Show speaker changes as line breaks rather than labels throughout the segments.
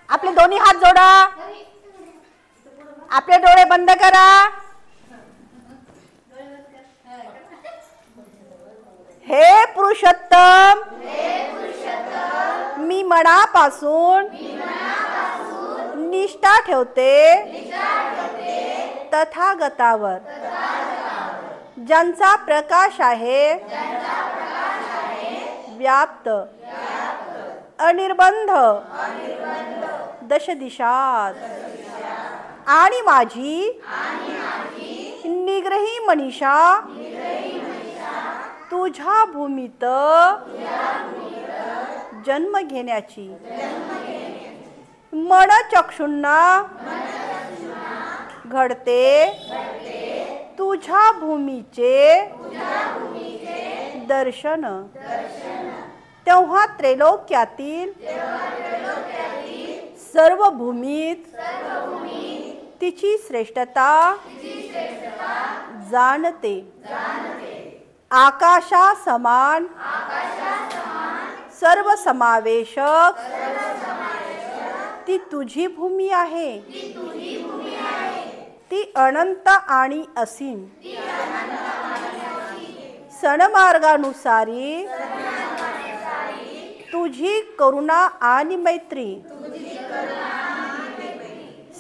आपले दोन्ही हात जोडा, आपले डोळे बंद करा. हे पुरुषोत्तम, मी मनापासून निष्ठा ठेवते तथागतावर, ज्यांचा प्रकाश आहे व्याप्त अनिर्बंध दश दिशात, आणि माझी निग्रही मनीषा तुझ्या भूमीत जन्म घेण्याची मन चक्षुंना घडते तुझ्या भूमीचे दर्शन. तेव्हा त्रैलोक्यातील सर्व भूमीत तिची श्रेष्ठता जाणते. आकाशा समान सर्व समावेशक ती तुझी भूमी आहे. ती अनंत आणि असीम सणमार्गानुसारी तुझी करुणा आणि मैत्री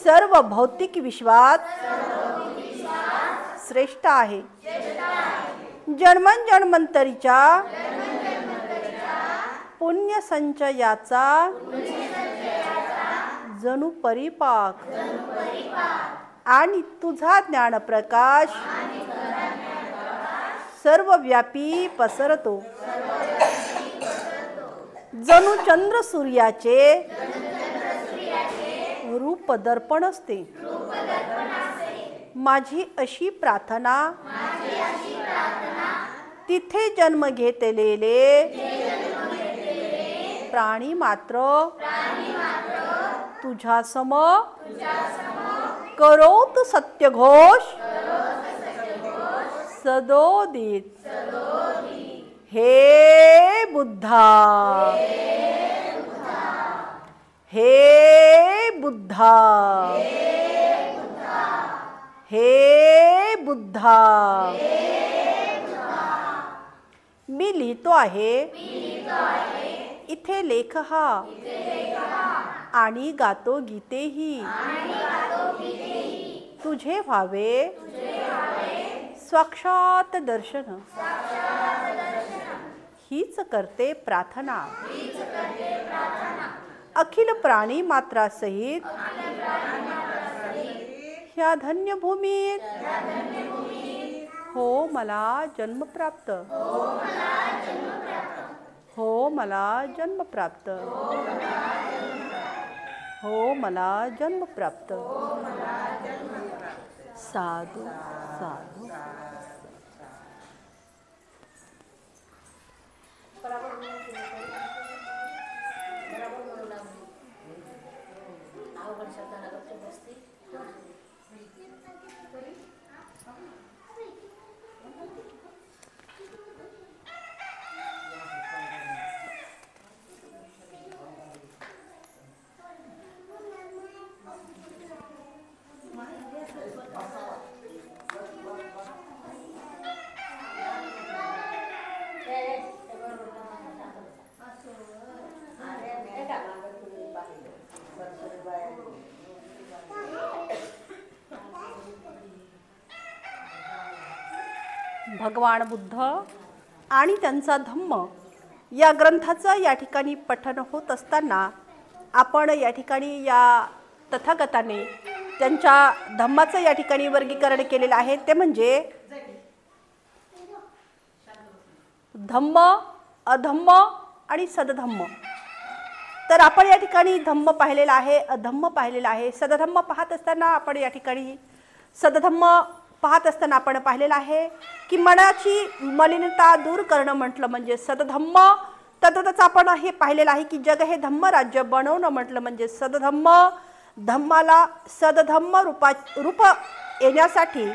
सर्व भौतिक विश्वात श्रेष्ठ आहे. जन्मजन्मांतरीच्या पुण्य संचयाचा जणू परिपाक आणि तुझा ज्ञानप्रकाश सर्वव्यापी पसरतो. जणू चंद्र सूर्याचे रूप दर्पण असते. माझी अशी प्रार्थना तिथे जन्म घेतलेले प्राणी मात्र तुझ्या सम करोत सत्यघोष सदोदित. हे बुद्धा, हे बुद्धा, हे बुद्धा. मी लिहितो आहे इथे लेख हा आणि गातो गीतेही. तुझे व्हावे साक्षात दर्शन, हीच करते प्रार्थना. अखिल प्राणी मात्रा सहित ह्या धन्य भूमीत हो मला जन्म प्राप्त. हो मला जन्म प्राप्त. हो मला जन्म प्राप्त. साधू साधू. भगवान बुद्ध आणि त्यांचा धम्म या ग्रंथाचं या ठिकाणी पठण होत असताना आपण या ठिकाणी या तथागताने त्यांच्या धम्माचं या ठिकाणी वर्गीकरण केलेलं आहे. ते म्हणजे धम्म, अधम्म आणि सदधम्म. तर आपण या ठिकाणी धम्म पाहिलेला आहे, अधम्म पाहिलेला आहे. सदधम्म पाहत असताना आपण या ठिकाणी सदधम्म पाहत असताना आपण पाहिलेलं आहे की मनाची मलिनता दूर करणं म्हटलं म्हणजे सदधम्म. तसंच आपण हे पाहिलेलं आहे की जग हे धम्म राज्य बनवणं म्हटलं म्हणजे सदधम्म. धम्माला सदधम्म रूप येण्यासाठी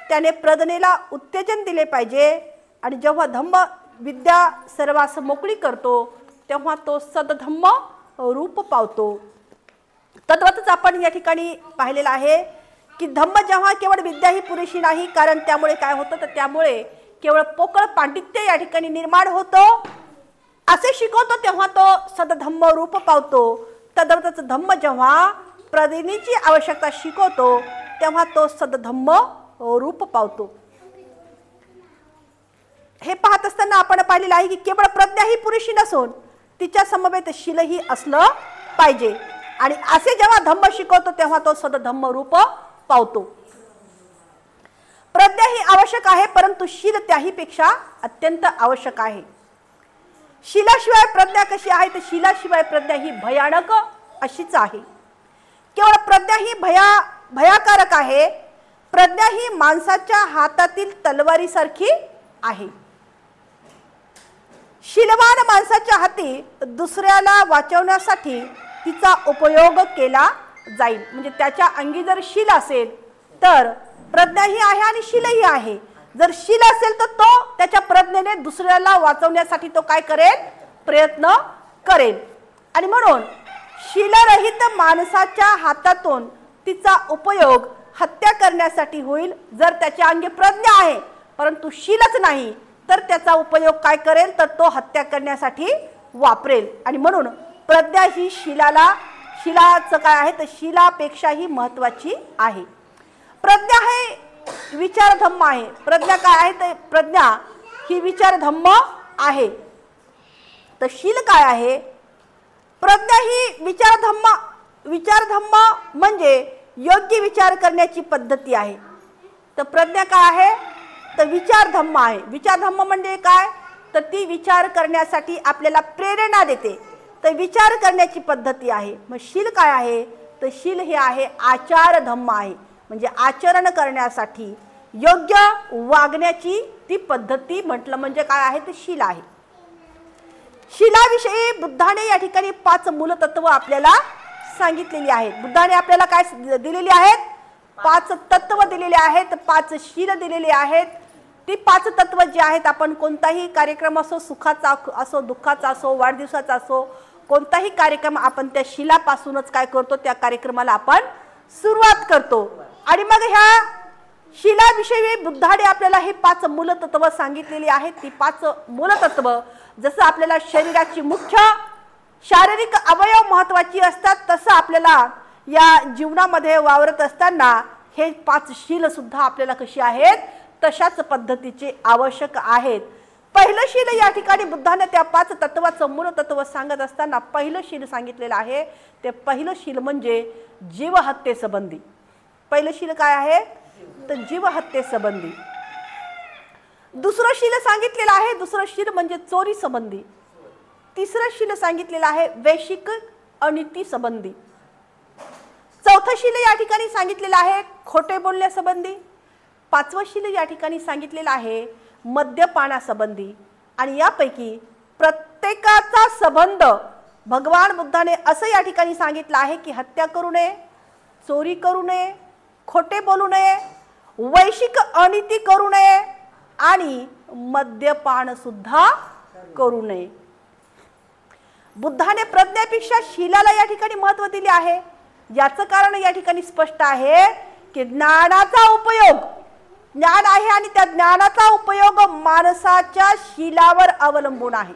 त्याने प्रज्ञेला उत्तेजन दिले पाहिजे. आणि जेव्हा धम्म विद्या सर्वांस मोकळी करतो तेव्हा तो सदधम्म रूप पावतो. तद्वतच आपण या ठिकाणी पाहिलेलं आहे की धम्म जेव्हा केवळ विद्या ही पुरेशी नाही, कारण त्यामुळे काय होतं तर त्यामुळे केवळ पोकळ पांडित्य या ठिकाणी निर्माण होतं, असे शिकवतो तेव्हा तो सदधम्म रूप पावतो. तद्वतच धम्म जेव्हा प्रज्ञेची आवश्यकता शिकवतो तेव्हा तो सदधम्म रूप पावतो. हे पाहत असताना आपण पाहिलेलं आहे की केवळ प्रज्ञा ही पुरेशी नसून तिच्या समवेत शीलही असलं पाहिजे, आणि असे जेव्हा धम्म शिकवतो तेव्हा तो सदधम्म रूप पावतो. प्रज्ञा ही आवश्यक आहे, परंतु शील त्याहीपेक्षा अत्यंत आवश्यक आहे. शीलाशिवाय प्रज्ञा कशी आहे तर शीलाशिवाय प्रज्ञा ही भयानक अशीच आहे. केवळ प्रज्ञा ही भयाकारक आहे. प्रज्ञा ही माणसाच्या हातातील तलवारीसारखी आहे. शीलवान माणसाच्या हाती दुसऱ्याला वाचवण्यासाठी तिचा उपयोग केला जाईल. म्हणजे त्याच्या अंगी जर शील असेल तर प्रज्ञाही आहे आणि शीलही आहे. जर शील असेल तर तो त्याच्या प्रज्ञेने दुसऱ्याला वाचवण्यासाठी तो काय करेल, प्रयत्न करेल. आणि म्हणून शीलरहित माणसाच्या हातातून तिचा उपयोग हत्या करण्यासाठी होईल. जर त्याच्या अंगी प्रज्ञा आहे परंतु शीलच नाही तर त्याचा उपयोग काय करेल तर तो हत्या करण्यासाठी वापरेल. आणि म्हणून प्रज्ञा ही शीलाचं काय आहे तर शीलापेक्षाही महत्वाची आहे. प्रज्ञा हे विचारधम्म आहे. प्रज्ञा काय आहे तर प्रज्ञा ही विचारधम्म आहे. तर शील काय आहे? प्रज्ञा ही विचारधम्म म्हणजे योग्य विचार करण्याची पद्धती आहे. तर प्रज्ञा काय आहे तर विचारधम्म आहे. विचारधम्म म्हणजे काय तर ती विचार करण्यासाठी आपल्याला प्रेरणा देते. तर विचार करण्याची पद्धती आहे. मग शील काय आहे तर शील हे आहे आचारधम्म आहे. म्हणजे आचरण करण्यासाठी योग्य वागण्याची ती पद्धती म्हटलं म्हणजे काय आहे तर शील आहे. शीलाविषयी बुद्धाने या ठिकाणी 5 मूलतत्व आपल्याला सांगितलेली आहेत. बुद्धाने आपल्याला काय दिलेली आहेत? 5 तत्व दिलेले आहेत, 5 शील दिलेले आहेत. ती 5 तत्व जी आहेत, आपण कोणताही कार्यक्रम असो, सुखाचा असो, दुःखाचा असो, वाढदिवसाचा असो, कोणताही कार्यक्रम आपण त्या शीलापासूनच काय करतो, त्या कार्यक्रमाला आपण सुरुवात करतो. आणि मग ह्या शीलाविषयी बुद्धाने आपल्याला हे 5 मूलतत्व सांगितलेली आहेत. ती 5 मूलतत्व जसं आपल्याला शरीराची मुख्य शारीरिक अवयव महत्वाची असतात, तसं आपल्याला या जीवनामध्ये वावरत असताना हे 5 शील सुद्धा आपल्याला कशी आहेत तशाच पद्धतीचे आवश्यक आहेत. पहिलं शील या ठिकाणी बुद्धाने त्या 5 तत्वाचं मूलतत्व सांगत असताना पहिलं शील सांगितलेलं आहे. ते पहिलं शील म्हणजे जीवहत्येसंबंधी. पहिलं शील काय आहे तर जीवहत्येसंबंधी. दुसरं शील सांगितलेलं आहे, दुसरं शील म्हणजे चोरी संबंधी. तिसरं शील सांगितलेलं आहे वैश्विक अनिती संबंधी. चौथं शील या ठिकाणी सांगितलेलं आहे खोटे बोलण्यासंबंधी. 5वं शील या ठिकाणी सांगितलेलं आहे मद्यपानासंबंधी. आणि यापैकी प्रत्येकाचा संबंध भगवान बुद्धाने असं या ठिकाणी सांगितलं आहे की हत्या करू नये, चोरी करू नये, खोटे बोलू नये, वैश्विक अनिती करू नये आणि मद्यपान सुद्धा करू नये. बुद्धाने प्रज्ञेपेक्षा शीलाला या ठिकाणी महत्त्व दिले आहे. याचं कारण या ठिकाणी स्पष्ट आहे की ज्ञानाचा उपयोग, ज्ञान आहे आणि त्या ज्ञानाचा उपयोग माणसाच्या शीलावर अवलंबून आहे.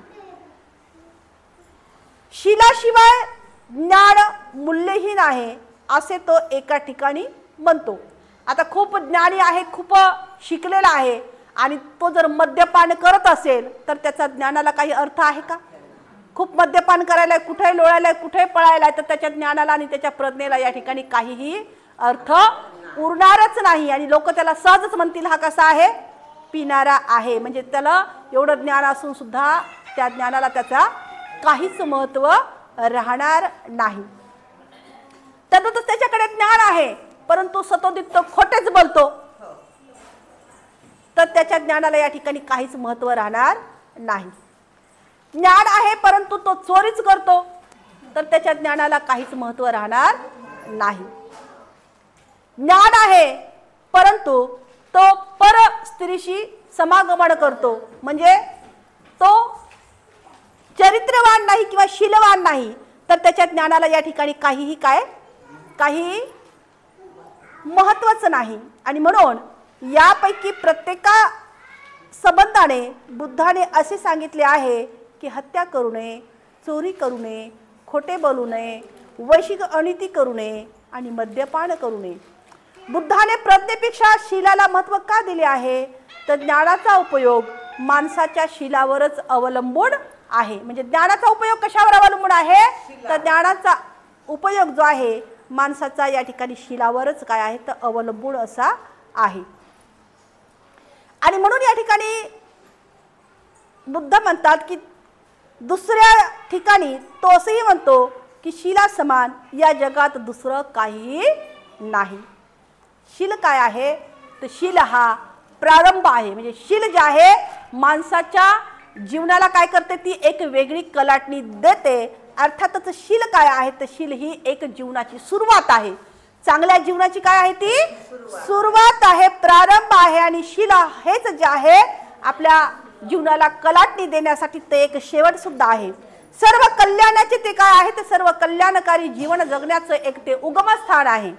शीलाशिवाय ज्ञान मूल्यहीन आहे असे तो एका ठिकाणी म्हणतो. आता खूप ज्ञानी आहे, खूप शिकलेला आहे आणि तो जर मद्यपान करत असेल तर त्याचा ज्ञानाला काही अर्थ आहे का? खूप मद्यपान करायला, कुठे लोळायला, कुठे पळायला, तर त्याच्या ज्ञानाला आणि त्याच्या प्रज्ञेला या ठिकाणी काहीही अर्थ उरणारच नाही. आणि लोक त्याला सहजच म्हणतील हा कसा आहे, पिणारा आहे. म्हणजे त्याला एवढं ज्ञान असून सुद्धा त्या ज्ञानाला त्याचा काहीच महत्त्व राहणार नाही. तद्वतच त्याच्याकडे ज्ञान आहे परंतु सतोदित तो खोटेच बोलतो तर त्याच्या ज्ञानाला या ठिकाणी काहीच महत्त्व राहणार नाही. ज्ञान आहे परंतु तो चोरीच करतो तर त्याच्या ज्ञानाला काहीच महत्त्व राहणार नाही. ज्ञान आहे परंतु तो पर स्त्रीशी समागमन करतो म्हणजे तो चरित्रवान नाही किंवा शीलवान नाही तर त्याच्या ज्ञानाला या ठिकाणी काहीही काय काही महत्त्वाचं नाही. आणि म्हणून यापैकी प्रत्येका संबंधाने बुद्धाने असे सांगितले आहे की हत्या करू नये, चोरी करू नये, खोटे बोलू नये, वैश्विक अनिती करू नये आणि मद्यपान करू नये. बुद्धाने प्रज्ञेपेक्षा शीलाला महत्त्व का दिले आहे? तर ज्ञानाचा उपयोग माणसाच्या शीलावरच अवलंबून आहे. म्हणजे ज्ञानाचा उपयोग कशावर अवलंबून आहे? तर ज्ञानाचा उपयोग जो आहे माणसाचा या ठिकाणी शीलावरच काय आहे तर अवलंबून असा आहे. आणि म्हणून या ठिकाणी बुद्ध म्हणतात की दुसऱ्या ठिकाणी तो असंही म्हणतो की शीला समान या जगात दुसरं काही नाही. शील काय आहे? तर शील हा प्रारंभ आहे. म्हणजे शील जे आहे माणसाच्या जीवनाला काय करते? ती एक वेगळी कलाटणी देते. अर्थातच शील काय आहे? तर शील ही एक जीवनाची सुरुवात आहे. चांगल्या जीवनाची काय आहे? ती सुरुवात आहे, प्रारंभ आहे. आणि शील हेच जे आहे आपल्या जीवनाला कलाटणी देण्यासाठी ते एक शेवट सुद्धा आहे. सर्व कल्याणाचे ते काय आहे? ते सर्व कल्याणकारी जीवन जगण्याचं एक ते उगमस्थान आहे.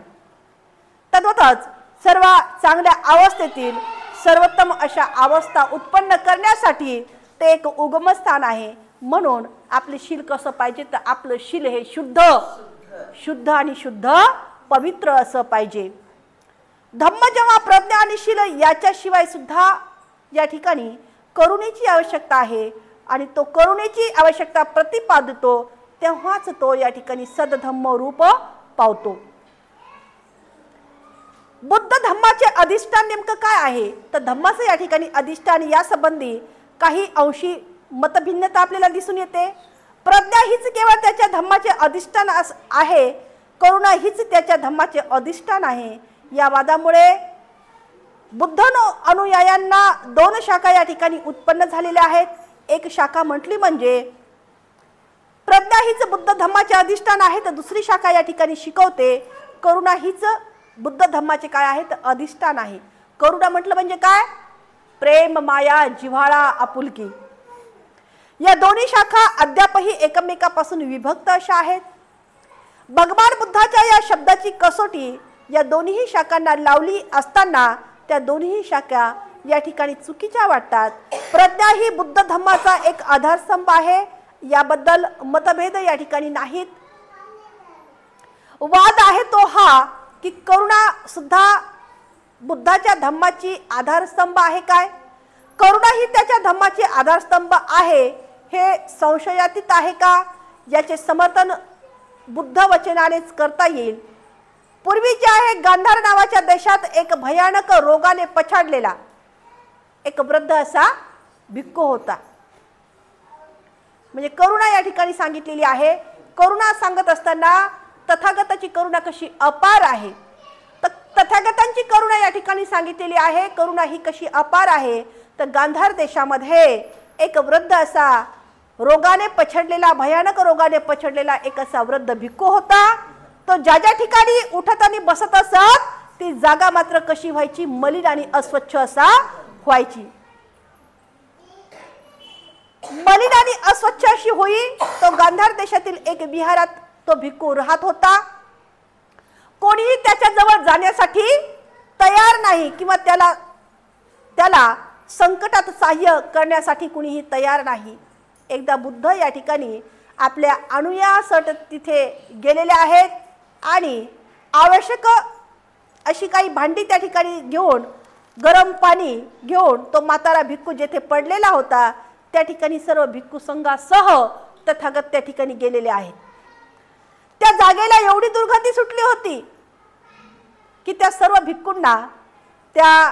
तद्वतच सर्व चांगल्या अवस्थेतील सर्वोत्तम अशा अवस्था उत्पन्न करण्यासाठी ते एक उगमस्थान आहे. म्हणून आपले शील कसं पाहिजे? तर आपलं शील हे शुद्ध आणि शुद्ध पवित्र असं पाहिजे. धम्म जेव्हा प्रज्ञा आणि शील याच्याशिवाय सुद्धा या ठिकाणी करुणेची आवश्यकता आहे आणि तो करुणेची आवश्यकता प्रतिपादतो तेव्हाच तो या ठिकाणी सदधम्म रूप पावतो. बुद्ध धम्माचे अधिष्ठान नेमकं काय आहे? तर धम्माचं या ठिकाणी अधिष्ठान या संबंधी काही अंशी मतभिन्नता आपल्याला दिसून येते. प्रज्ञा हीच केवळ त्याच्या धम्माचे अधिष्ठान आहे, करुणा हीच त्याच्या धम्माचे अधिष्ठान आहे. या वादामुळे बुद्ध अनुयायांना दोन शाखा या ठिकाणी उत्पन्न झालेल्या आहेत. एक शाखा म्हटली म्हणजे प्रज्ञा हीच बुद्ध धम्माचे अधिष्ठान आहे, तर दुसरी शाखा या ठिकाणी शिकवते करुणा हीच बुद्ध धम्माचे काय आहे तर अधिष्ठान आहे. करुणा म्हटलं म्हणजे काय? प्रेम, माया, जिव्हाळा, आपुलकी. या दोन्ही शाखा अद्यापही एकमेकापासून विभक्त अशा आहेत. भगवान बुद्धाच्या या शब्दाची कसोटी या दोन्ही शाखांना लावली असताना त्या दोन्ही शाखा या ठिकाणी चुकीच्या वाटतात. प्रज्ञा ही बुद्ध धम्माचा एक आधारस्तंभ आहे, याबद्दल मतभेद या ठिकाणी नाहीत. वाद आहे तो हा की करुणा सुद्धा बुद्धाच्या धम्माची आधारस्तंभ आहे काय? करुणा ही त्याच्या धम्माची आधारस्तंभ आहे हे संशयातीत आहे का? याचे समर्थन बुद्ध वचनानेच करता येईल. पूर्वी जे आहे गांधार नावाच्या देशात एक भयानक रोगाने पछाडलेला एक वृद्ध असा भिक्खू होता. म्हणजे करुणा या ठिकाणी सांगितलेली आहे. करुणा सांगत असताना तथागताची करुणा कशी अपार आहे, तर तथागतांची करुणा या ठिकाणी सांगितलेली आहे. करुणा ही कशी अपार आहे तर गांधार देशामध्ये एक वृद्ध असा रोगाने पछडलेला, भयानक रोगाने पछडलेला एक असा वृद्ध भिक्खू होता. तो ज्या ज्या ठिकाणी उठत आणि बसत असत ती जागा मात्र कशी व्हायची? मलिन आणि अस्वच्छ असा व्हायची. मलिन आणि अस्वच्छ अशी होई. तो गांधार देशातील एक विहारात तो भिक्खू राहत होता. कोणीही त्याच्या जवळ जाण्यासाठी तयार नाही किंवा त्याला संकटात सहाय्य करण्यासाठी कुणीही तयार नाही. एकदा बुद्ध या ठिकाणी आपल्या अनुयायासट तिथे गेलेले आहेत आणि आवश्यक अशी काही भांडी त्या ठिकाणी घेऊन, गरम पाणी घेऊन तो म्हातारा भिक्खू जेथे पडलेला होता त्या ठिकाणी सर्व भिक्खू संघासह तथागत त्या ठिकाणी गेलेले आहेत. त्या जागेला एवढी दुर्गंधी सुटली होती की त्या सर्व भिक्खूंना त्या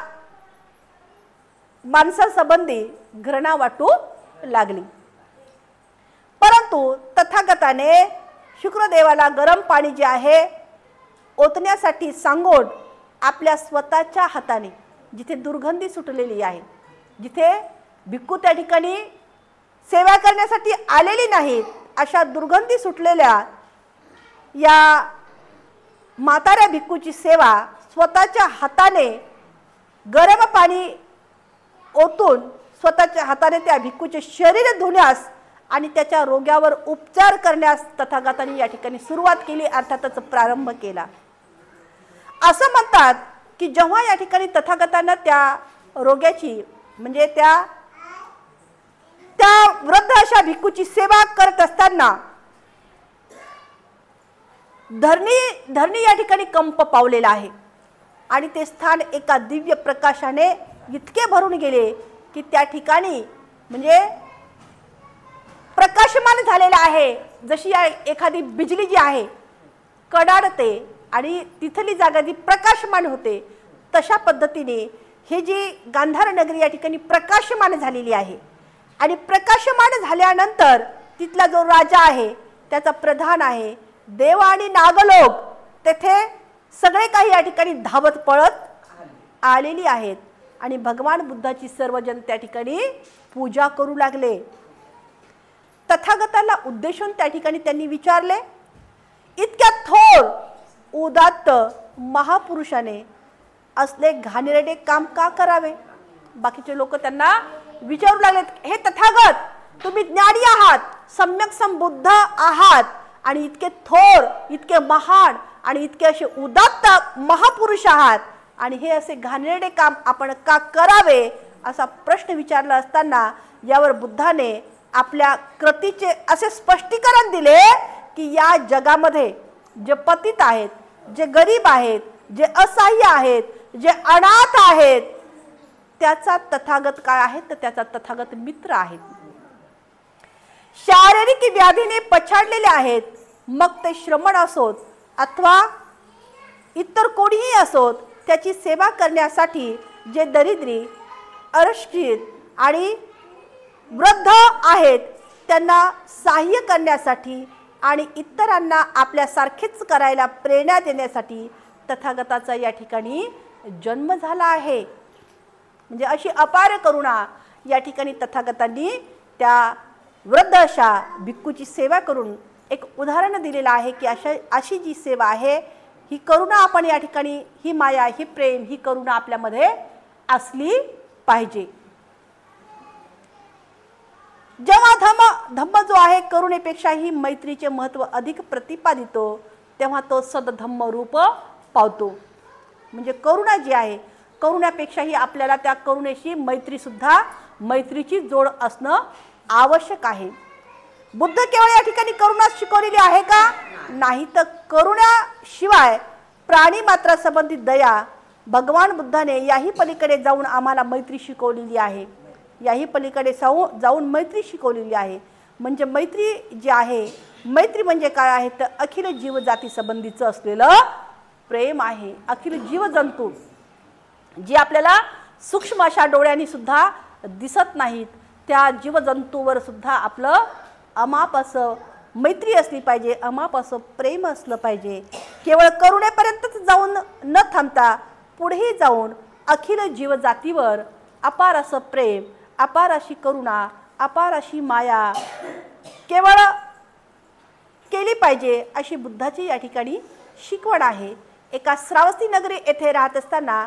माणसासंबंधी घृणा वाटू लागली. परंतु तथागताने शुक्रदेवाला गरम पाणी जे आहे ओतण्यासाठी सांगून आपल्या स्वतःच्या हाताने जिथे दुर्गंधी सुटलेली आहे, जिथे भिक्खू त्या ठिकाणी सेवा करण्यासाठी आलेली नाहीत, अशा दुर्गंधी सुटलेल्या या म्हाताऱ्या भिक्खूची सेवा स्वतःच्या हाताने गरम पाणी ओतून स्वतःच्या हाताने त्या भिक्खूचे शरीर धुण्यास आणि त्याच्या रोग्यावर उपचार करण्यास तथागतांनी या ठिकाणी सुरुवात केली, अर्थातच प्रारंभ केला. असं म्हणतात की जेव्हा या ठिकाणी तथागतांना त्या रोग्याची म्हणजे त्या वृद्ध अशा भिक्खूची सेवा करत असताना धरणी या ठिकाणी कंप पावलेला आहे आणि ते स्थान एका दिव्य प्रकाशाने इतके भरून गेले की त्या ठिकाणी म्हणजे प्रकाशमान झालेला आहे. जशी एखादी बिजली जी आहे कडाडते आणि तिथली जागा जी प्रकाशमान होते, तशा पद्धतीने हे जी गांधार नगरी या ठिकाणी प्रकाशमान झालेली आहे. आणि प्रकाशमान झाल्यानंतर तिथला जो राजा आहे, त्याचा प्रधान आहे, देव आणि नागलोक तेथे सगळे काही या ठिकाणी धावत पळत आलेली आहेत आणि भगवान बुद्धाची सर्वजण त्या ठिकाणी पूजा करू लागले. तथागताला उद्देशून त्या ठिकाणी त्यांनी विचारले, इतक्या थोर उदात्त महापुरुषाने असले घाणेरडे काम का करावे? बाकीचे लोक त्यांना विचारू लागले, हे तथागत, तुम्ही ज्ञानी आहात, सम्यक संबुद्ध आहात आणि इतके थोर, इतके महान आणि इतके असे उदात्त महापुरुष आहात आणि हे असे घाणेरडे काम आपण का करावे असा प्रश्न विचारला असताना यावर बुद्धाने आपल्या कृतीचे असे स्पष्टीकरण दिले की या जगामध्ये जे पतित आहेत, जे गरीब आहेत, जे असहाय्य आहेत, जे अनाथ आहेत, त्याचा तथागत काय आहे तर त्याचा तथागत मित्र आहेत. शारीरिक व्याधीने पछाडलेले आहेत, मग ते श्रमण असोत अथवा इतर कोणीही असोत, त्याची सेवा करण्यासाठी जे दरिद्री, अरक्षित आणि वृद्ध आहेत त्यांना सहाय्य करण्यासाठी आणि इतरांना आपल्यासारखेच करायला प्रेरणा देण्यासाठी तथागताचा या ठिकाणी जन्म झाला आहे. म्हणजे अशी अपार करुणा या ठिकाणी तथागतांनी त्या वृद्ध अशा भिक्खूची सेवा करून एक उदाहरण दिलेलं आहे की अशी जी सेवा आहे, ही करुणा आपण या ठिकाणी, ही माया, ही प्रेम, ही करुणा आपल्यामध्ये असली पाहिजे. जेव्हा धम्म जो आहे करुणेपेक्षाही मैत्रीचे महत्त्व अधिक प्रतिपादितो, तेव्हा तो सदधम्म रूप पावतो. म्हणजे करुणा जी आहे, करुणापेक्षाही आपल्याला त्या करुणेशी मैत्रीची जोड असणं आवश्यक आहे. बुद्ध केवळ या ठिकाणी करुणा शिकवलेली आहे का? नाही, तर करुणाशिवाय प्राणी मात्रा संबंधित दया भगवान बुद्धाने याही पलीकडे जाऊन आम्हाला मैत्री शिकवलेली आहे. याही पलीकडे जाऊन मैत्री शिकवलेली आहे. म्हणजे मैत्री जी आहे, मैत्री म्हणजे काय आहे तर अखिल जीवजाती संबंधीचं असलेलं प्रेम आहे. अखिल जीवजंतू जी आपल्याला सूक्ष्म अशा डोळ्यांनी सुद्धा दिसत नाहीत, त्या जीवजंतूवर सुद्धा आपलं अमाप असं मैत्री असली पाहिजे, अमाप असं प्रेम असलं पाहिजे. केवळ करुणेपर्यंतच जाऊन न थांबता पुढेही जाऊन अखिल जीवजातीवर अपार असं प्रेम, अपार अशी करुणा, अपार अशी माया केवळ केली पाहिजे, अशी बुद्धाची या ठिकाणी शिकवण आहे. एका श्रावस्ती नगरी येथे राहत असताना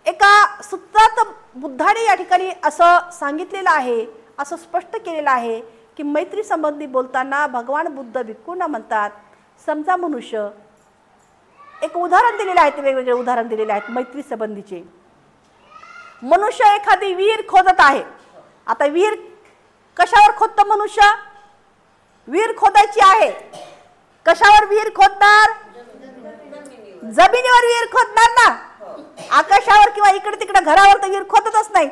एका सूत्रात बुद्धाने या ठिकाणी असं सांगितलेलं आहे, असं स्पष्ट केलेलं आहे की मैत्री संबंधी बोलताना भगवान बुद्ध भिक्खूंना म्हणतात, समजा मनुष्य, एक उदाहरण दिलेलं आहे, ते वेगवेगळे उदाहरण दिलेले आहेत मैत्री संबंधीचे. मनुष्य एखादी विहीर खोदत आहे. आता विहीर कशावर खोदतो मनुष्य? विहीर खोदायची आहे, कशावर विहीर खोदणार? जमिनीवर विहीर खोदणार ना. आकाशावर किंवा इकडे तिकडे घरावर तर विहीर खोदतच नाही.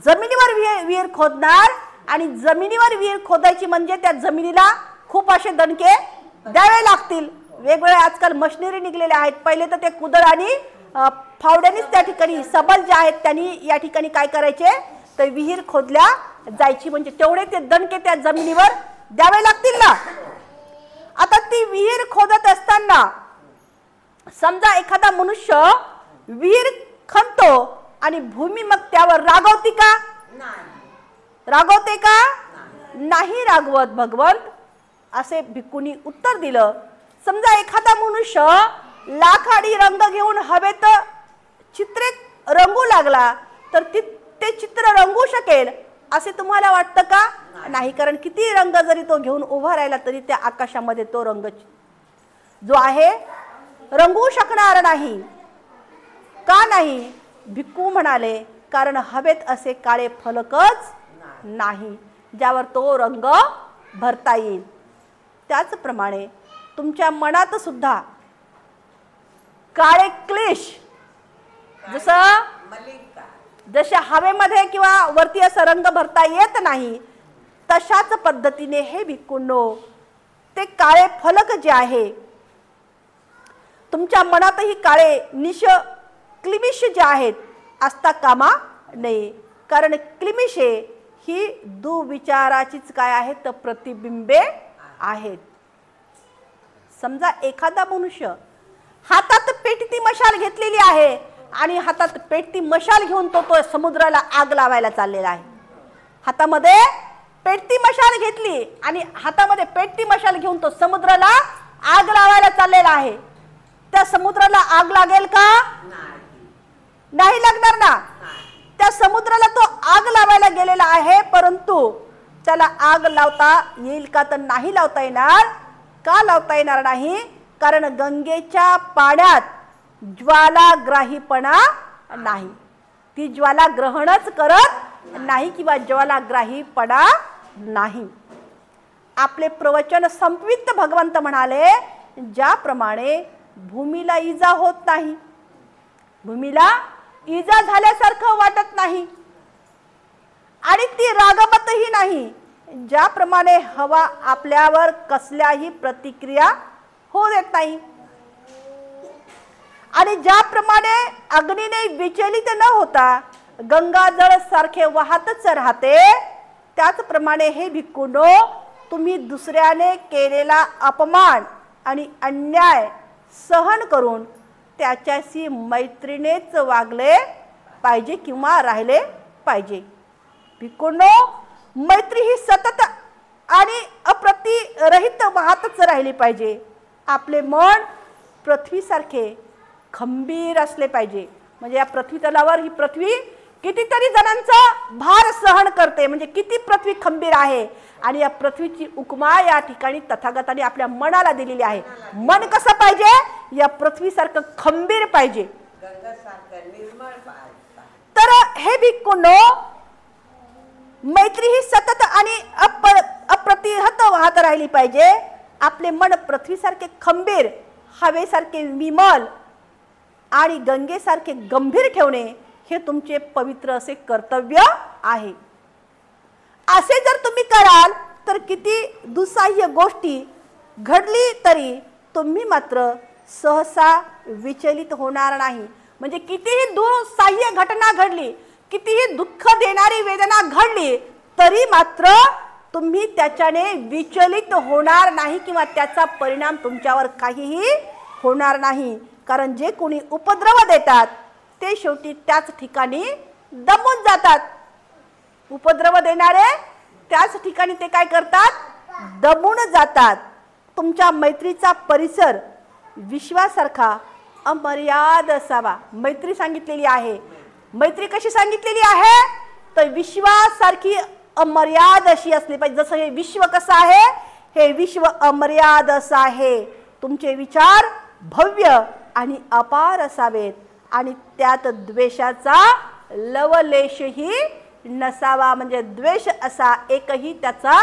जमिनीवर विहीर खोदणार आणि जमिनीवर विहीर खोदायची म्हणजे त्या जमिनीला खूप असे दणके द्यावे लागतील. वेगवेगळे आजकाल मशिनरी निघलेल्या आहेत. पहिले तर ते कुदळ आणि फावड्यानेच त्या ठिकाणी सबल जे आहेत त्यांनी या ठिकाणी काय करायचे तर विहीर खोदल्या जायची. म्हणजे तेवढे ते दणके त्या जमिनीवर द्यावे लागतील ना. आता ती विहीर खोदत असताना समजा एखादा मनुष्य विहीर खणतो आणि भूमी मग त्यावर रागवते का? रागवते का? नाही रागवत भगवंत, असे भिक्खूंनी उत्तर दिलं. समजा एखादा मनुष्य लाख आणि रंग घेऊन हवेत चित्रे रंगू लागला तर ते चित्र रंगू शकेल असे तुम्हाला वाटतं का? नाही, कारण किती रंग जरी तो घेऊन उभा राहिला तरी त्या आकाशामध्ये तो रंग जो आहे रंगू शकणार नाही. का नाही? भिक्खू म्हणाले, कारण हवेत असे काळे फलकच नाही ज्यावर तो रंग भरता येईल. त्याचप्रमाणे तुमच्या मनात सुद्धा काळे क्लेश जशा हवेमध्ये किंवा वरती असा रंग भरता येत नाही, तशाच पद्धतीने हे भिक्खूंनो ते काळे फलक जे आहे तुमच्या मनातही काळे क्लिमिश जे आहेत असता कामा नये. कारण क्लिमिशे ही दुविचाराचीच काय आहेत? तर प्रतिबिंबे आहेत. समजा एखादा मनुष्य हातात पेटती मशाल घेतलेली आहे आणि हातात पेटती मशाल घेऊन तो समुद्राला आग लावायला चाललेला आहे. हातामध्ये पेटती मशाल घेतली आणि हातामध्ये पेटती मशाल घेऊन तो समुद्राला आग लावायला चाललेला आहे. त्या समुद्राला आग लागेल का? नाही लागणार ना. त्या समुद्राला तो आग लावायला गेलेला आहे, परंतु त्याला आग लावता येईल का? तर नाही लावता येणार. का लावता येणार नाही? कारण गंगेच्या पाण्यात ज्वालाग्राहीपणा नाही. ती ज्वाला ग्रहणच करत नाही किंवा ज्वालाग्राहीपणा नाही. आपले प्रवचन संपवित भगवंत म्हणाले, ज्याप्रमाणे भूमीला इजा होत नाही, भूमीला इजा झाल्यासारखं वाटत नाही आणि ती रागवतही नाही, ज्याप्रमाणे हवा आपल्यावर कसल्याही प्रतिक्रिया होऊ देत नाही आणि ज्याप्रमाणे अग्नीने विचलित न होता गंगाजळ सारखे वाहतच राहते, त्याचप्रमाणे हे भिक्खूंनो तुम्ही दुसऱ्याने केलेला अपमान आणि अन्याय सहन करून त्याच्याशी मैत्रीनेच वागले पाहिजे किंवा राहिले पाहिजे. भिक्खूंनो मैत्री ही सतत आणि अप्रतिरहित वाहतच राहिली पाहिजे. आपले मन पृथ्वीसारखे खंबीर असले पाहिजे. म्हणजे या पृथ्वी तलावर ही पृथ्वी कितीतरी जणांचा भार सहन करते, म्हणजे किती पृथ्वी खंबीर आहे. आणि या पृथ्वीची उपमा या ठिकाणी तथागताने आपल्या मनाला दिलेली आहे. मन कसं पाहिजे? या पृथ्वीसारखं खंबीर पाहिजे. तर हे भिक्खूंनो मैत्री ही सतत आणि अप्रतिहत वाहत राहिली पाहिजे. आपले मन पृथ्वीसारखे खंबीर, हवेसारखे विमल आणि गंगेसारखे गंभीर ठेवणे हे तुमचे पवित्र असे कर्तव्य आहे. असे जर तुम्ही कराल तर किती दुस्साह्य गोष्टी घडली तरी तुम्ही मात्र सहसा विचलित होणार नाही. म्हणजे कितीही दुस्साह्य घटना घडली, कितीही दुःख देणारी वेदना घडली तरी मात्र तुम्ही त्याच्याने विचलित होणार नाही किंवा त्याचा परिणाम तुमच्यावर काहीही होणार नाही. कारण जे कोणी उपद्रव देतात ते शेवटी त्याच ठिकाणी दमून जातात. उपद्रव देणारे त्याच ठिकाणी ते काय करतात? दमून जातात. तुमच्या मैत्रीचा परिसर विश्वासारखा अमर्याद असावा. मैत्री सांगितलेली आहे. मैत्री कशी सांगितलेली आहे? तर विश्वासारखी अमर्याद अशी असली पाहिजे. जसं हे विश्व कसं आहे? हे विश्व अमर्याद असं आहे. तुमचे विचार भव्य आणि अपार असावेत आणि त्यात द्वेषाचा लवलेशही नसावा. म्हणजे द्वेष असा एकही त्याचा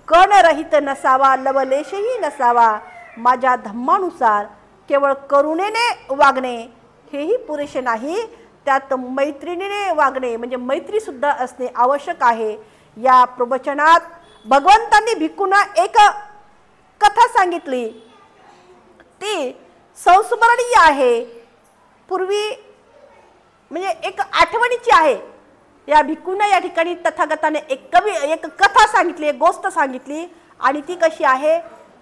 कणरहित नसावा, लवलेशही नसावा. माझ्या धम्मानुसार केवळ करुणेने वागणे हेही पुरेसे नाही, त्यात मैत्रिणीने वागणे म्हणजे मैत्री सुद्धा असणे आवश्यक आहे. या प्रवचनात भगवंतांनी भिक्खूंना एक कथा सांगितली, ती संस्मरणीय आहे. पूर्वी म्हणजे एक आठवणीची आहे. या भिक्खूंना या ठिकाणी तथागताने एक कथा सांगितली, एक गोष्ट सांगितली आणि ती कशी आहे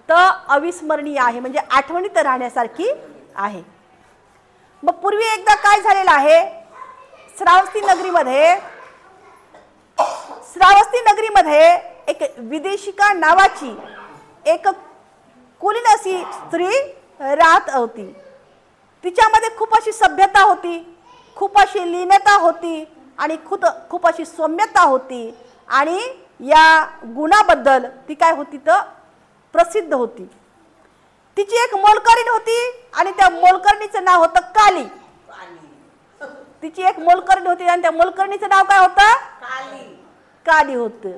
तर अविस्मरणीय आहे, म्हणजे आठवणीत राहण्यासारखी आहे. मग पूर्वी एकदा काय झालेलं आहे, श्रावस्ती नगरीमध्ये एक विदेशिका नावाची एक कुलीन अशी स्त्री राहत होती. तिच्यामध्ये खूप अशी सभ्यता होती, खूप अशी लीनता होती आणि खूप अशी सौम्यता होती आणि या गुणाबद्दल ती काय होती तर प्रसिद्ध होती. तिची एक मोलकरीण होती आणि त्या मोलकरणीचं नाव होतं काली. तिची एक मोलकरीण होती आणि त्या मोलकरणीचं नाव काय होतं काली होतं.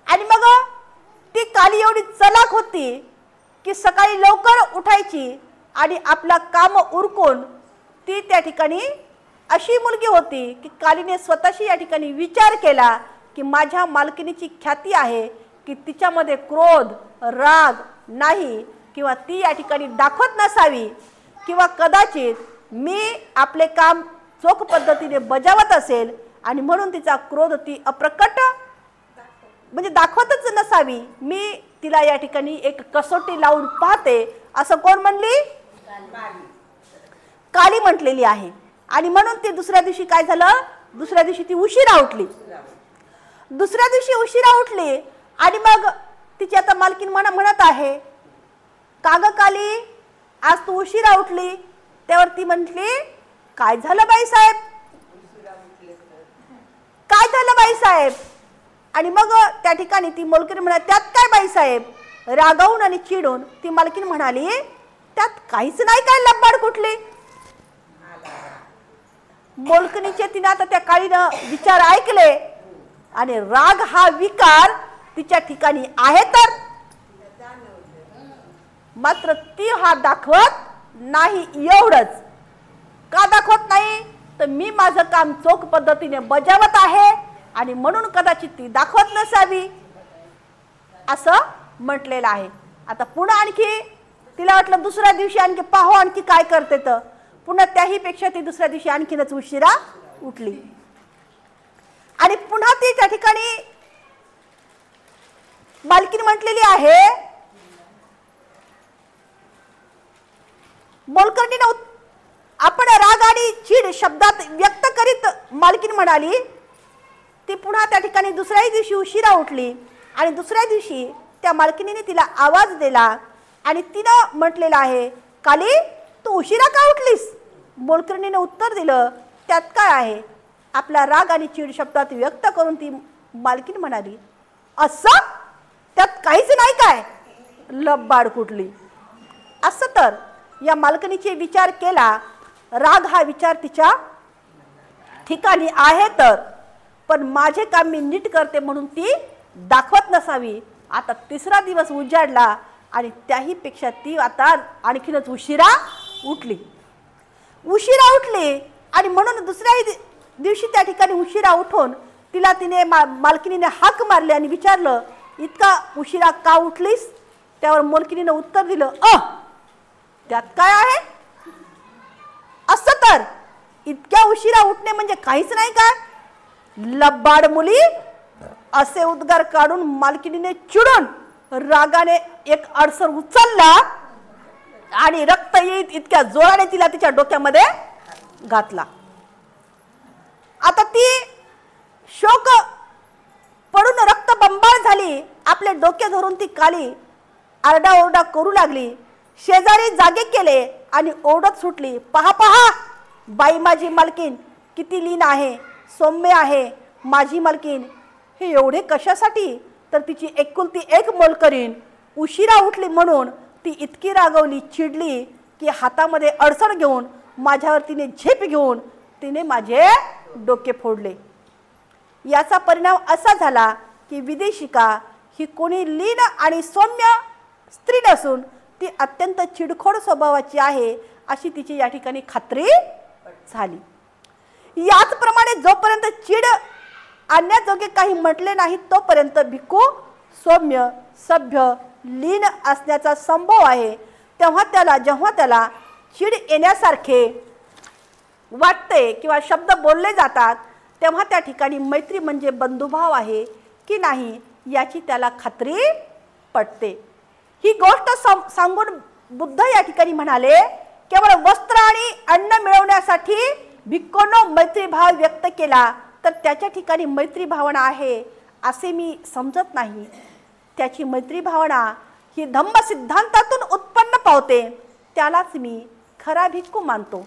आणि मग ती काली एवढी चलाक होती की सकाळी लवकर उठायची आणि आपला काम उरकून ती त्या ठिकाणी अशी मुलगी होती की कालीने स्वतःशी या ठिकाणी विचार केला की माझ्या मालकिनीची ख्याती आहे की तिच्यामध्ये क्रोध राग नाही किंवा ती या ठिकाणी दाखवत नसावी किंवा कदाचित मी आपले काम चोख पद्धतीने बजावत असेल आणि म्हणून तिचा क्रोध ती अप्रकट म्हणजे दाखवतच नसावी. मी तिला या ठिकाणी एक कसोटी लावून पाहते असं कोण म्हणली काली म्हटलेली आहे. आणि म्हणून ती दुसऱ्या दिवशी काय झालं दुसऱ्या दिवशी ती उशिरा उठली. दुसऱ्या दिवशी उशिरा उठली आणि मग तिची आता मालकीन म्हणत आहे का ग काली आज तू उशिरा उठली. त्यावर ती म्हटली काय झालं बाईसाहेब काय झालं बाईसाहेब. आणि मग त्या ठिकाणी ती मोलकरीण म्हणाली त्यात काय बाईसाहेब. रागावून आणि चिडून ती मालकीन म्हणाली त्यात काहीच नाही काय लबाड कुठली. मोलकरीणीचे तिने आता त्या काळीनं विचार ऐकले आणि राग हा विकार तिच्या ठिकाणी आहे तर मात्र ती हा दाखवत नाही. एवढंच का दाखवत नाही तर मी माझं काम चोख पद्धतीने बजावत आहे आणि म्हणून कदाचित ती दाखवत नसावी असं म्हटलेलं आहे. आता पुन्हा आणखी तिला वाटलं दुसऱ्या दिवशी आणखी पाहू आणखी काय करते तर पुन्हा त्याही पेक्षा ती दुसऱ्या दिवशी आणखीनच उशिरा उठली आणि पुन्हा ती त्या ठिकाणी मालकीन म्हटलेली आहे मोलकरणीने आपण राग आणि चीड शब्दात व्यक्त करीत मालकीन म्हणाली. ती पुन्हा त्या ठिकाणी दुसऱ्याही दिवशी उशिरा उठली आणि दुसऱ्या दिवशी त्या मालकिनीने तिला आवाज दिला आणि तिनं म्हटलेलं आहे काली तू उशिरा का उठलीस. मोलकरणीने उत्तर दिलं त्यात काय आहे. आपला राग आणि चीड शब्दात व्यक्त करून ती मालकीन म्हणाली असं त्यात काहीच नाही काय लबाड कुठली. असं तर या मालकिनीचे विचार केला राग हा विचार तिच्या ठिकाणी आहे तर पण माझे काम मी नीट करते म्हणून ती दाखवत नसावी. आता तिसरा दिवस उजाडला आणि त्याही पेक्षा ती आता आणखीनच उशिरा उठली आणि म्हणून दुसऱ्या दिवशी त्या ठिकाणी उशिरा उठून तिला तिने मालकिनीने हाक मारली आणि विचारलं इतका उशिरा का उठलीस. त्यावर मालकिनीने उत्तर दिलं त्यात काय आहे. असं तर इतक्या उशिरा उठणे म्हणजे काहीच नाही का लबाड मुली. असे उद्गार काढून मालकिनीने चिडून रागाने एक अडसर उचलला आणि रक्त येत इतक्या जोराने तिला तिच्या डोक्यामध्ये घातला. आता ती शोक पडून रक्त बंबाळ झाली. आपले डोके धरून ती काली आरडाओरडा करू लागली. शेजारी जागे केले आणि ओरडत सुटली पहा पहा बाई माझी मालकीन किती लीन आहे सौम्य आहे. माझी मालकीन हे एवढे कशासाठी तर तिची एकुलती एक मोलकरीण उशिरा उठली म्हणून ती इतकी रागवली चिडली की हातामध्ये अडसर घेऊन माझ्यावर तिने झेप घेऊन तिने माझे डोके फोडले. याचा परिणाम असा झाला की विदेशिका ही कोणी लीन आणि सौम्य स्त्री नसून ती अत्यंत चिडखोड स्वभावाची आहे अशी तिची या ठिकाणी खात्री झाली. याचप्रमाणे जोपर्यंत चिड आणण्याजोगे काही म्हटले नाही तोपर्यंत भिक्खू सौम्य सभ्य लीन असण्याचा संभव आहे. जेव्हा त्याला चिड येण्यासारखे वाटते किंवा शब्द बोलले जातात तेव्हा त्या ठिकाणी मैत्री म्हणजे बंधुभाव आहे की नाही याची त्याला खात्री पटते. ही गोष्ट सांगून बुद्ध या ठिकाणी म्हणाले केवळ वस्त्र आणि अन्न मिळवण्यासाठी भिक्खूंनो मैत्रीभाव व्यक्त केला तर त्याच्या ठिकाणी मैत्री भावना आहे असे मी समजत नाही. त्याची मैत्री भावना ही धम्म सिद्धांतातून उत्पन्न पावते त्यालाच मी खरा भिक्खू मानतो.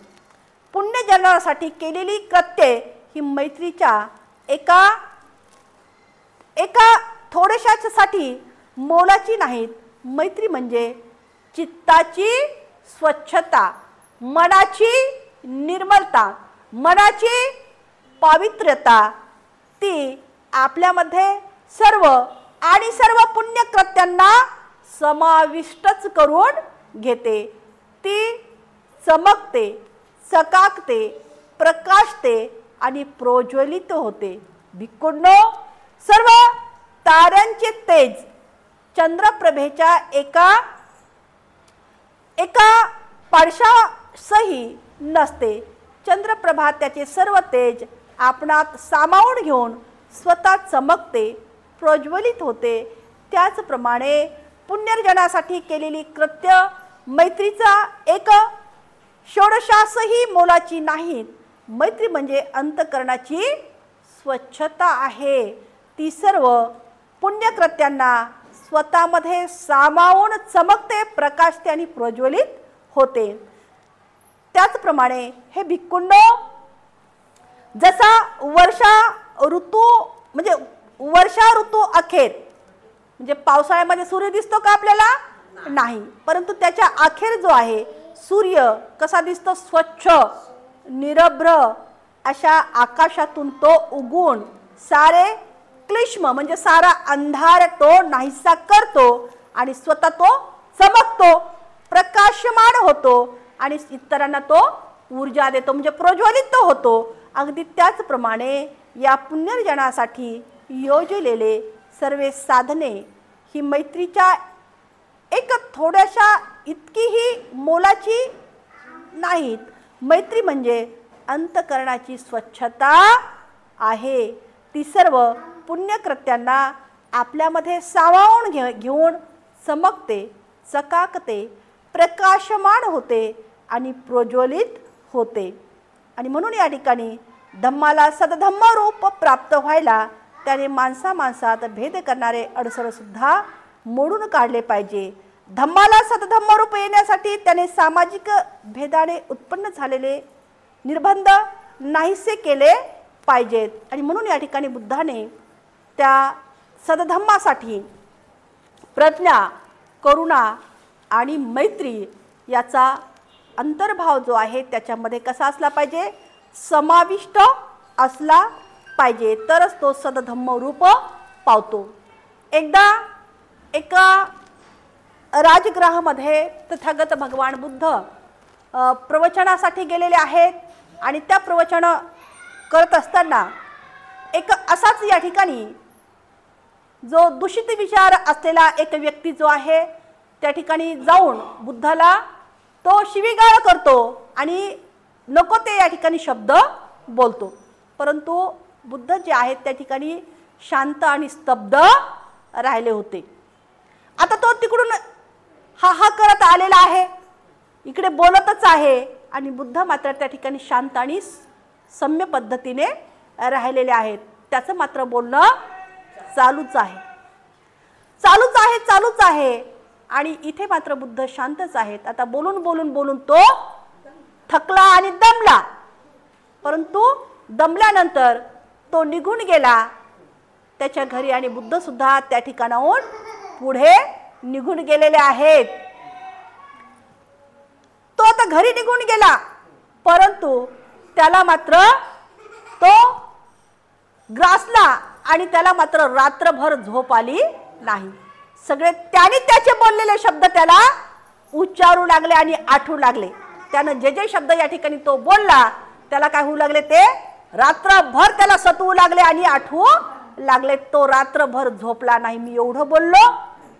पुण्यजनासाठी केलेली कृत्ये ही मैत्रीच्या एका थोड्याशासाठी मोलाची नाहीत. मैत्री म्हणजे चित्ताची स्वच्छता, मनाची निर्मलता, मनाची पावित्र्यता, ती आपल्यामध्ये सर्व आणि सर्व पुण्यकृत्यांना समाविष्टच करून घेते. ती चमकते, चकाकते, प्रकाशते आणि प्रज्वलित होते. भिक्खूंनो, सर्व ताऱ्यांचे तेज चंद्रप्रभेच्या एका पाडशासही नसते. चंद्रप्रभा त्याचे सर्व तेज आपणात सामावून घेऊन स्वतः चमकते, प्रज्वलित होते. त्याचप्रमाणे पुण्यजनासाठी केलेली कृत्य मैत्रीचा एक षोडशासही मोलाची नाहीत. मैत्री म्हणजे अंतःकरणाची स्वच्छता आहे. ती सर्व पुण्यकृत्यांना स्वतःमध्ये सामावून चमकते, प्रकाशते आणि प्रज्वलित होते. त्याचप्रमाणे हे भिक्खूंनो, जसा वर्षा ऋतू अखेर म्हणजे पावसाळ्यामध्ये सूर्य दिसतो का आपल्याला? नाही. परंतु त्याच्या अखेर जो आहे सूर्य कसा दिसतो? स्वच्छ, निरभ्र अशा आकाशातून तो उगवून सारे क्लिष्म म्हणजे सारा अंधार तो नाहीसा करतो आणि स्वतः तो चमकतो, प्रकाशमान होतो आणि इतरांना तो ऊर्जा देतो, म्हणजे प्रज्वलित होतो. अगदी त्याचप्रमाणे या पुण्यजनासाठी योजलेले सर्व साधने ही मैत्रीच्या एक थोड्याशा इतकीही मोलाची नाहीत. मैत्री म्हणजे अंतःकरणाची स्वच्छता आहे. ती सर्व पुण्यकृत्यांना आपल्यामध्ये सामावून घेऊन चमकते, चकाकते, प्रकाशमान होते आणि प्रज्वलित होते. आणि म्हणून या ठिकाणी धम्माला सदधम्म रूप प्राप्त व्हायला त्याने माणसात भेद करणारे अडसर सुद्धा मोडून काढले पाहिजे. धम्माला सदधम्म रूप येण्यासाठी त्याने सामाजिक भेदाने उत्पन्न झालेले निर्बंध नाहीसे केले पाहिजेत. आणि म्हणून या ठिकाणी बुद्धाने त्या सदधम्मासाठी प्रज्ञा, करुणा आणि मैत्री याचा अंतर्भाव जो आहे त्याच्यामध्ये कसा असला पाहिजे? समाविष्ट असला पाहिजे, तरच तो सदधम्म रूप पावतो. एकदा एका राजगृहामध्ये तथागत भगवान बुद्ध प्रवचनासाठी गेलेले आहेत आणि त्या प्रवचन करत असताना एक असाच या ठिकाणी जो दूषित विचार असलेला एक व्यक्ती जो आहे त्या ठिकाणी जाऊन बुद्धाला तो शिवीगाळ करतो आणि नको ते या ठिकाणी शब्द बोलतो. परंतु बुद्ध जे आहेत त्या ठिकाणी शांत आणि स्तब्ध राहिले होते. आता तो तिकडून हा करत आलेला आहे, इकडे बोलतच आहे आणि बुद्ध मात्र त्या ठिकाणी शांत आणि सम्य पद्धतीने राहिलेले आहेत. त्याचं मात्र बोलणं चालूच आहे आणि इथे मात्र बुद्ध शांतच आहेत. आता बोलून तो थकला आणि दमला. परंतु दमल्यानंतर तो निघून गेला त्याच्या घरी आणि बुद्ध सुद्धा त्या ठिकाणाहून पुढे निघून गेलेले आहेत. तो आता घरी निघून गेला, परंतु त्याला मात्र तो ग्रासला आणि त्याला मात्र रात्रभर झोप आली नाही. सगळे त्याने त्याचे बोललेले शब्द त्याला उच्चारू लागले आणि आठवू लागले. त्यानं जे शब्द या ठिकाणी तो बोलला त्याला काय होऊ लागले? ते रात्रभर त्याला सतवू लागले आणि आठवू लागले. तो रात्रभर झोपला नाही. मी एवढं बोललो,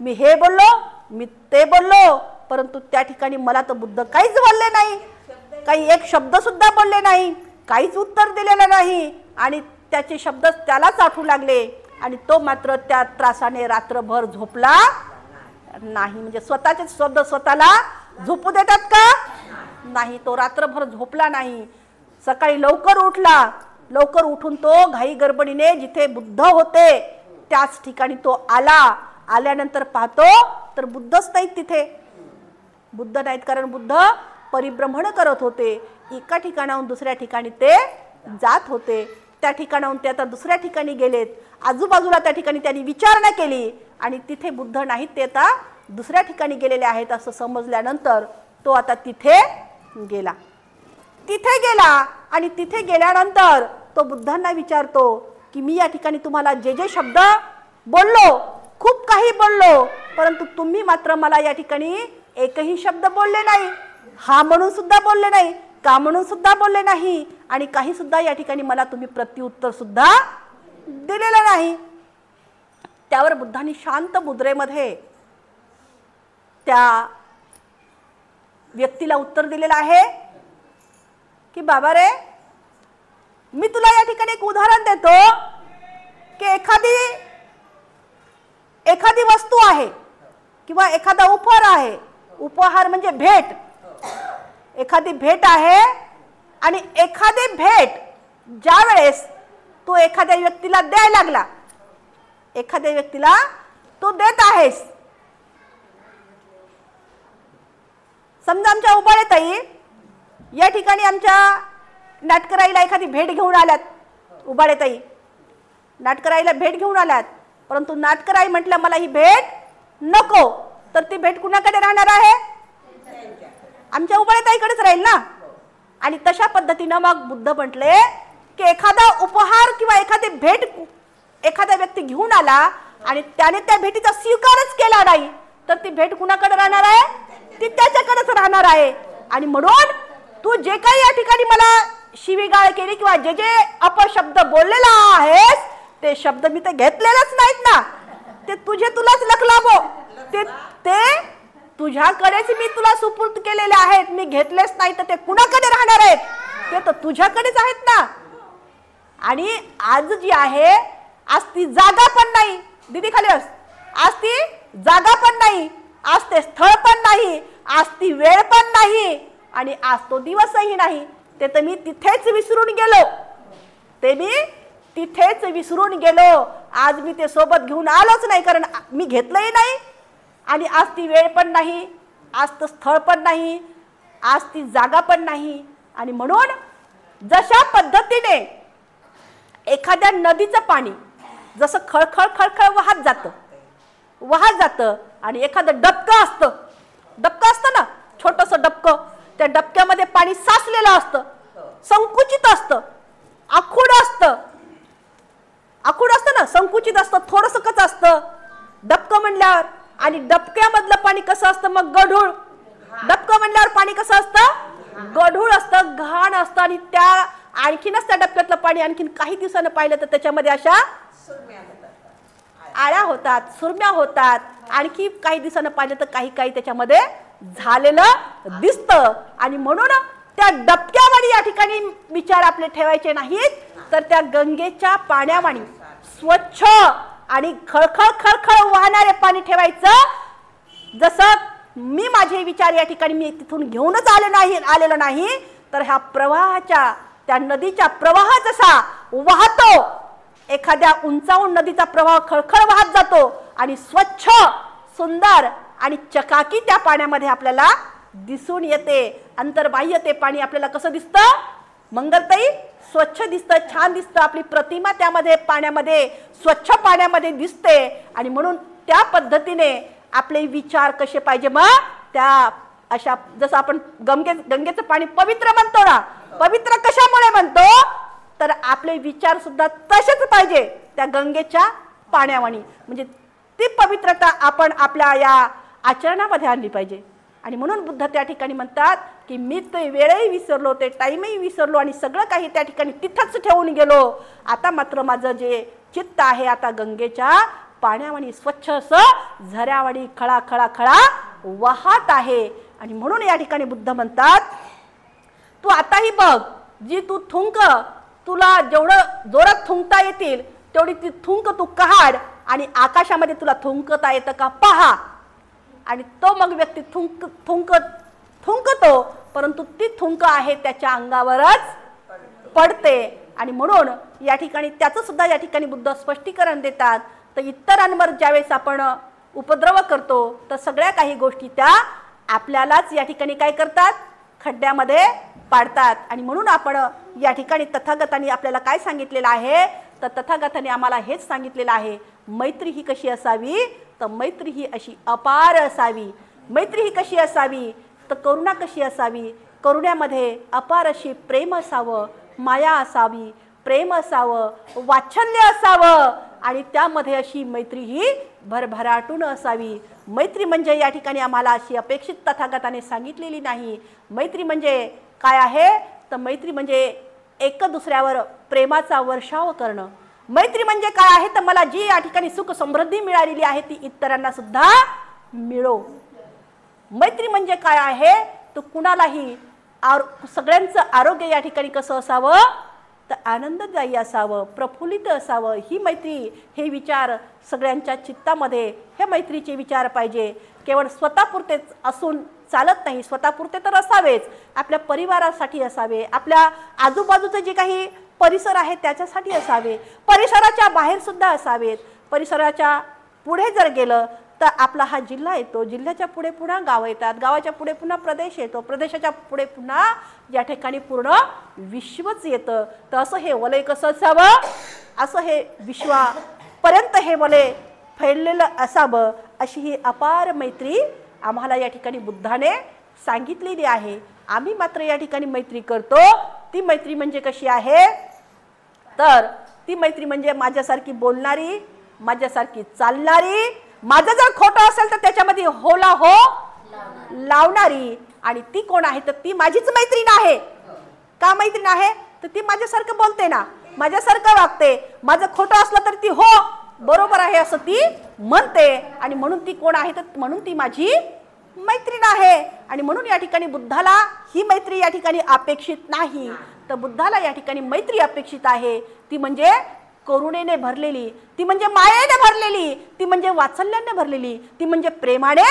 मी हे बोललो, मी ते बोललो, परंतु त्या ठिकाणी मला तर बुद्ध काहीच बोलले नाही, काही एक शब्द सुद्धा बोलले नाही, काहीच उत्तर दिलेलं नाही आणि त्याचे शब्द त्यालाच आठवू लागले आणि तो मात्र त्या त्रासाने रात्रभर झोपला नाही. म्हणजे स्वतःचे शब्द स्वतःला झोपू देतात का? नाही. तो रात्रभर झोपला नाही. सकाळी लवकर उठला. लवकर उठून तो घाई गडबडीने जिथे बुद्ध होते त्याच ठिकाणी तो आला. आल्यानंतर पाहतो तर बुद्धच नाहीत तिथे. बुद्ध नाहीत कारण बुद्ध परिभ्रमण करत होते. एका ठिकाणाहून दुसऱ्या ठिकाणी ते जात होते. त्या ठिकाणाहून ते आता दुसऱ्या ठिकाणी गेलेत, आजूबाजूला त्या ठिकाणी त्यांनी विचारणा केली आणि तिथे बुद्ध नाहीत, ते आता दुसऱ्या ठिकाणी गेलेले आहेत असं समजल्यानंतर तो आता तिथे गेला आणि तिथे गेल्यानंतर तो बुद्धांना विचारतो की मी या ठिकाणी तुम्हाला जे जे शब्द बोललो, खूप काही बोललो, परंतु तुम्ही मात्र मला या ठिकाणी एकही शब्द बोलले नाही, हा म्हणून सुद्धा बोलले नाही, का म्हणून सुद्धा बोलले नाही आणि काही सुद्धा या ठिकाणी मला तुम्ही प्रत्युत्तर सुद्धा दिलेलं नाही. त्यावर बुद्धांनी शांत मुद्रेमध्ये त्या व्यक्तीला उत्तर दिलेलं आहे की बाबा रे, मी तुला या ठिकाणी एक उदाहरण देतो की एखादी वस्तू आहे किंवा एखादा उपहार आहे. उपहार म्हणजे भेट. एखादी भेट आहे आणि एखादी भेट ज्या वेळेस तो एखाद्या व्यक्तीला द्यायला लागला, एखाद्या व्यक्तीला तो देत आहेस. समजा आमच्या उबाळेताई या ठिकाणी आमच्या नाटकराईला एखादी भेट घेऊन आल्यात. उबाळेताई नाटकराईला भेट घेऊन आल्यात, परंतु नाटकराई म्हटलं मला ही भेट नको, तर ती भेट कुणाकडे राहणार आहे? आमच्या उबाळेताईकडेच राहील ना. आणि तशा पद्धतीनं मग बुद्ध म्हटले की एखादा उपहार किंवा एखादी भेट एखादा व्यक्ती घेऊन आला आणि त्याने त्या भेटीचा स्वीकारच केला नाही, तर ती भेट कुणाकडे राहणार आहे? ती त्याच्याकडेच राहणार आहे. आणि म्हणून तू जे काही या ठिकाणी मला शिवीगाळ केली किंवा जे जे अपशब्द बोललेला आहेस, ते शब्द मी तर घेतलेलेच नाहीत ना, ते तुझे तुलाच लखलाबो, ते तुझ्याकडेच मी तुला सुपूर्द केलेले आहेत, मी घेतलेच नाही, तर ते कुणाकडे राहणार आहेत? ते तर तुझ्याकडेच आहेत ना. आणि आज जी आहे, आज ती जागा पण नाही, दीदी खाली बस, आज ती जागा पण नाही, आज ते स्थळ पण नाही, आज ती वेळ पण नाही आणि आज तो दिवसही नाही. ते तर मी तिथेच विसरून गेलो, ते मी तिथेच विसरून गेलो. आज मी ते सोबत घेऊन आलोच नाही, कारण मी घेतलंही नाही आणि आज ती वेळ पण नाही, आज तर स्थळ पण नाही, आज ती जागा पण नाही. आणि म्हणून जशा पद्धतीने एखाद्या नदीचं पाणी जसं खळखळ खळखळ वाहत जातं आणि एखादं डबकं असतं ना, छोटंसं डबकं, त्या डबक्यामध्ये पाणी साचलेलं असतं, संकुचित असतं, आखूड असतं ना, संकुचित असतं, थोडंसं कच असतं डबकं म्हणल्यावर. आणि डबक्यामधलं पाणी कसं असतं मग? गढूळ. डबकं म्हणल्यावर पाणी कसं असतं? गढूळ असतं, घाण असतं. आणि त्या आणखीनच त्या डबक्यातलं पाणी आणखीन काही दिवसानं पाहिलं तर त्याच्यामध्ये अशा आळ्या होतात, सुरम्या होतात. आणखी काही दिवसानं पाहिलं तर काही त्याच्यामध्ये झालेलं दिसतं. आणि म्हणून त्या डबक्यावाणी या ठिकाणी विचार आपले ठेवायचे नाहीत, तर त्या गंगेच्या पाण्यावाणी स्वच्छ आणि खळखळ खळखळ वाहणारे पाणी ठेवायचं. जसं मी माझे विचार या ठिकाणी मी तिथून घेऊनच आलेलो नाही, तर ह्या प्रवाहाच्या, त्या नदीचा प्रवाह जसा वाहतो, एखाद्या उंचावून नदीचा प्रवाह खळखळ वाहत जातो आणि स्वच्छ, सुंदर आणि चकाकी त्या पाण्यामध्ये आपल्याला दिसून येते. अंतर्बाह्य ते पाणी आपल्याला कसं दिसतं मंगलताई? स्वच्छ दिसतं, छान दिसतं. आपली प्रतिमा त्यामध्ये पाण्यामध्ये, स्वच्छ पाण्यामध्ये दिसते. आणि म्हणून त्या पद्धतीने आपले विचार कसे पाहिजे मग? त्या अशा, जसं आपण गंगेचं पाणी पवित्र म्हणतो ना, पवित्र कशामुळे म्हणतो? तर आपले विचार सुद्धा तसेच पाहिजे त्या गंगेच्या पाण्यावाणी. म्हणजे ती पवित्रता आपण आपल्या या आचरणामध्ये आणली पाहिजे. आणि म्हणून बुद्ध त्या ठिकाणी म्हणतात की मी ते वेळही विसरलो, ते टाईमही विसरलो आणि सगळं काही त्या ठिकाणी तिथंच ठेवून गेलो. आता मात्र माझं जे चित्त आहे आता गंगेच्या पाण्यावाणी स्वच्छ असं झऱ्यावाणी खळा खळा खळा वाहत आहे. आणि म्हणून या ठिकाणी बुद्ध म्हणतात, तू आताही बघ, जी तू थुंक, तुला जेवढं जोरात थुंकता येतील तेवढी ती थुंक तू काढ आणि आकाशामध्ये तुला थुंकता येतं का पहा. आणि तो मग व्यक्ती थुंकतो, परंतु ती थुंक आहे त्याच्या अंगावरच पडते. आणि म्हणून या ठिकाणी त्याचं सुद्धा या ठिकाणी बुद्ध स्पष्टीकरण देतात. तर इतरांवर ज्यावेळेस आपण उपद्रव करतो तर सगळ्या काही गोष्टी त्या आपल्यालाच या ठिकाणी काय करतात? खड्ड्यामध्ये पाडतात. आणि म्हणून आपण या ठिकाणी तथागतांनी आपल्याला काय सांगितलेलं आहे, तर तथागतांनी आम्हाला हेच सांगितलेलं आहे, मैत्री ही कशी असावी, तर मैत्री ही अशी अपार असावी. मैत्री ही कशी असावी, तर करुणा कशी असावी, करुण्यामध्ये अपार अशी प्रेम असावं, माया असावी, प्रेम असावं, वात्सल्य असावं आणि त्यामध्ये अशी मैत्री ही भरभराटून असावी. मैत्री म्हणजे या ठिकाणी आम्हाला अशी अपेक्षित तथागताने सांगितलेली नाही. मैत्री म्हणजे काय आहे, तर मैत्री म्हणजे एक दुसऱ्यावर प्रेमाचा वर्षाव करणं. मैत्री म्हणजे काय आहे, तर मला जी या ठिकाणी सुख समृद्धी मिळालेली आहे ती इतरांना सुद्धा मिळो. मैत्री म्हणजे काय आहे, तर कुणालाही सगळ्यांचं आरोग्य या ठिकाणी कसं असावं, तर आनंददायी असावं, प्रफुल्लित असावं. ही मैत्री, हे विचार सगळ्यांच्या चित्तामध्ये हे मैत्रीचे विचार पाहिजे. केवळ स्वतःपुरतेच असून चालत नाही, स्वतःपुरते तर असावेच, आपल्या परिवारासाठी असावे, आपल्या आजूबाजूचे जे काही परिसर आहे त्याच्यासाठी असावे, परिसराच्या बाहेर सुद्धा असावेत. परिसराच्या पुढे जर गेलं तर आपला हा जिल्हा येतो, जिल्ह्याच्या पुढे पुन्हा गाव येतात, गावाच्या पुढे पुन्हा प्रदेश येतो, प्रदेशाच्या पुढे पुन्हा या ठिकाणी पूर्ण विश्वच येतं. तर असं हे वलय कसं असावं, असं हे विश्वापर्यंत हे वलय फैललेलं असावं. अशी ही अपार मैत्री आम्हाला या ठिकाणी बुद्धाने सांगितलेली आहे. आम्ही मात्र या ठिकाणी मैत्री करतो. ती मैत्री म्हणजे कशी आहे, तर ती मैत्री म्हणजे माझ्यासारखी बोलणारी, माझ्यासारखी चालणारी, माझं जर खोटं असेल तर त्याच्यामध्ये होला हो लावणारी. आणि ती कोण आहे, तर ती माझीच मैत्रीण आहे. का मैत्रीण आहे, तर ती माझ्यासारखं बोलते ना, माझ्यासारखं वागते, माझं खोटं असलं तर ती हो बरोबर आहे असं ती म्हणते. आणि म्हणून ती कोण आहे, तर म्हणून ती माझी मैत्रीण आहे. आणि म्हणून या ठिकाणी बुद्धाला ही मैत्री या ठिकाणी अपेक्षित नाही, तर बुद्धाला या ठिकाणी मैत्री अपेक्षित आहे. ती म्हणजे करुणेने भरलेली, ती म्हणजे मायेने भरलेली, ती म्हणजे वात्सल्याने भरलेली, ती म्हणजे प्रेमाने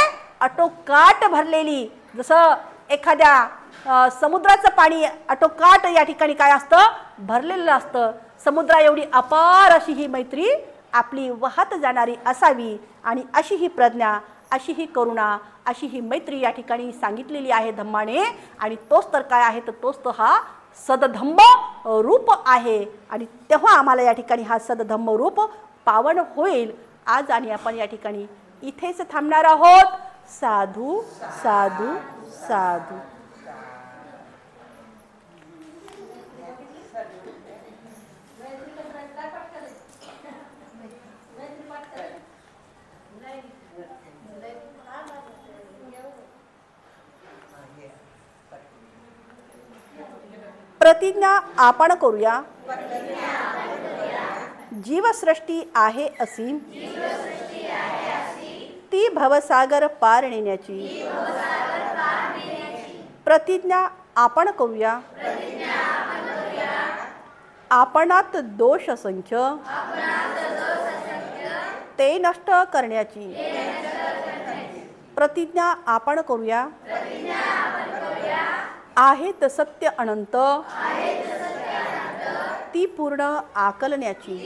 अटोकाट भरलेली. जसं एखाद्या समुद्राचं पाणी अटोकाट या ठिकाणी काय असतं, भरलेलं असतं. समुद्रा एवढी अपार अशी ही मैत्री आपली वाहत जाणारी असावी. आणि अशी ही प्रज्ञा, अशी ही करुणा, अशी ही मैत्री या ठिकाणी सांगितलेली आहे धम्माने. आणि तोच तर काय आहे, तर तोच तो हा सदधम्म रूप आहे. आणि तेव्हा आम्हाला या ठिकाणी हा सदधम्म रूप पावन होईल. आज आणि आपण या ठिकाणी इथेच थांबणार आहोत. साधू साधू साधू. प्रतिज्ञा आपण करूया, जीवसृष्टी आहे असीम, ती भवसागर पार नेण्याची. प्रतिज्ञा आपण करूया, आपणात दोष असंख्य, ते नष्ट करण्याची. प्रतिज्ञा आपण करूया, आहेत सत्य अनंत, ती पूर्ण आकलण्याची.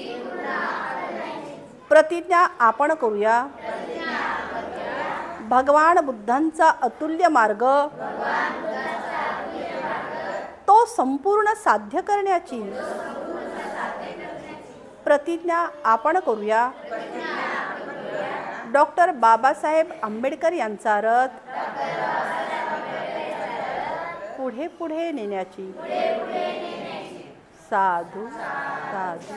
प्रतिज्ञा आपण करूया, भगवान बुद्धांचा अतुल्य मार्ग, तो संपूर्ण साध्य करण्याची. प्रतिज्ञा आपण करूया, डॉक्टर बाबासाहेब आंबेडकर यांचा रथ पुढे पुढे नेण्याची. साधू साधू.